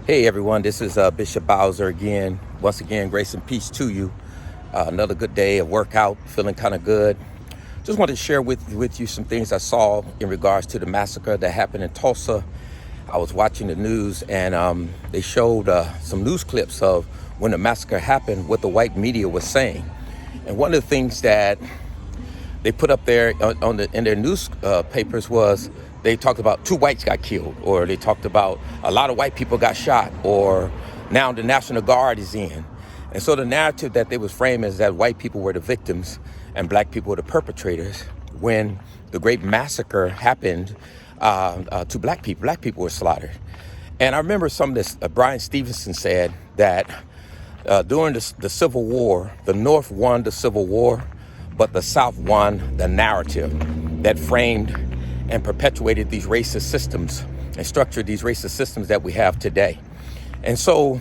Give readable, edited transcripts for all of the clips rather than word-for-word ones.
Hey everyone, this is Bishop Bowser again. Once again, grace and peace to you. Another good day of workout, feeling kind of good. Just wanted to share with you some things I saw in regards to the massacre that happened in Tulsa. I was watching the news and they showed some news clips of when the massacre happened, what the white media was saying. And one of the things that they put up there in their newspapers was they talked about 2 whites got killed, or they talked about a lot of white people got shot, or now the National Guard is in. And so the narrative that they was framing is that white people were the victims and black people were the perpetrators. When the great massacre happened to black people were slaughtered. And I remember some of this, Brian Stevenson said that during the Civil War, the North won the Civil War, but the South won the narrative that framed and perpetuated these racist systems and structured these racist systems that we have today. And so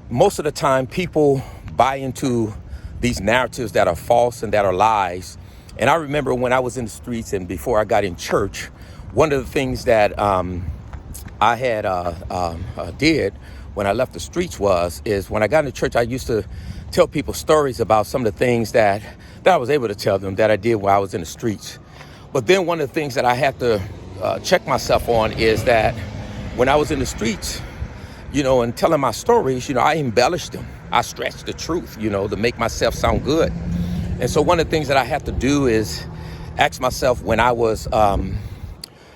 most of the time people buy into these narratives that are false and that are lies. And I remember when I was in the streets and before I got in church, one of the things that I had did when I left the streets is when I got into church, I used to tell people stories about some of the things that I was able to tell them that I did while I was in the streets. But then one of the things that I had to check myself on is that when I was in the streets, and telling my stories, I embellished them. I stretched the truth, to make myself sound good. And so one of the things that I had to do is ask myself when I was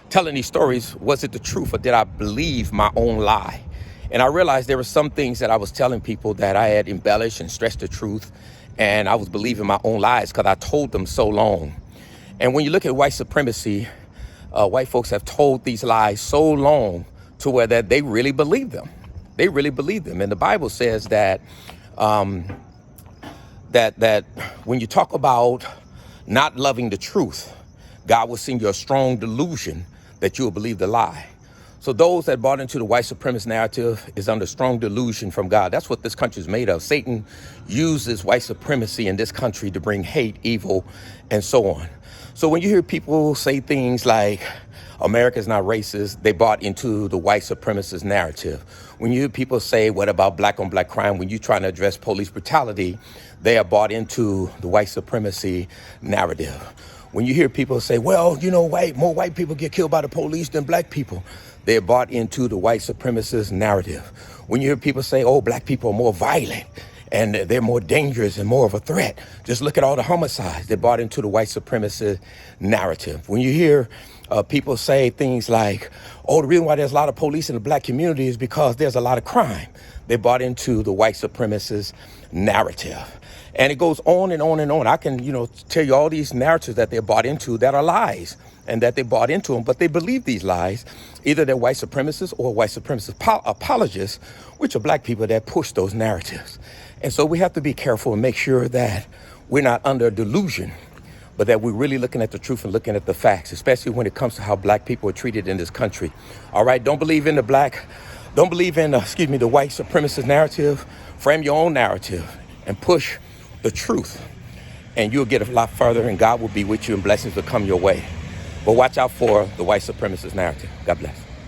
telling these stories, was it the truth or did I believe my own lie? And I realized there were some things that I was telling people that I had embellished and stretched the truth, and I was believing my own lies because I told them so long. And when you look at white supremacy, white folks have told these lies so long to where that they really believe them. They really believe them. And the Bible says that that when you talk about not loving the truth, God will send you a strong delusion that you will believe the lie. So those that bought into the white supremacist narrative is under strong delusion from God. That's what this country is made of. Satan uses white supremacy in this country to bring hate, evil, and so on. So when you hear people say things like America's not racist, they bought into the white supremacist narrative. When you hear people say, what about black on black crime? When you're trying to address police brutality, they are bought into the white supremacy narrative. When you hear people say, well, more white people get killed by the police than black people, they're bought into the white supremacist narrative. When you hear people say, oh, black people are more violent and they're more dangerous and more of a threat, just look at all the homicides. They're bought into the white supremacist narrative. When you hear people say things like, oh, the reason why there's a lot of police in the black community is because there's a lot of crime, they bought into the white supremacist narrative. And it goes on and on and on. I can, tell you all these narratives that they're bought into that are lies and that they bought into them, but they believe these lies. Either they're white supremacists or white supremacist apologists, which are black people that push those narratives. And so we have to be careful and make sure that we're not under delusion, but that we're really looking at the truth and looking at the facts, especially when it comes to how black people are treated in this country. All right, don't believe in the white supremacist narrative. Frame your own narrative and push the truth, and you'll get a lot further, and God will be with you and blessings will come your way. But watch out for the white supremacist narrative. God bless.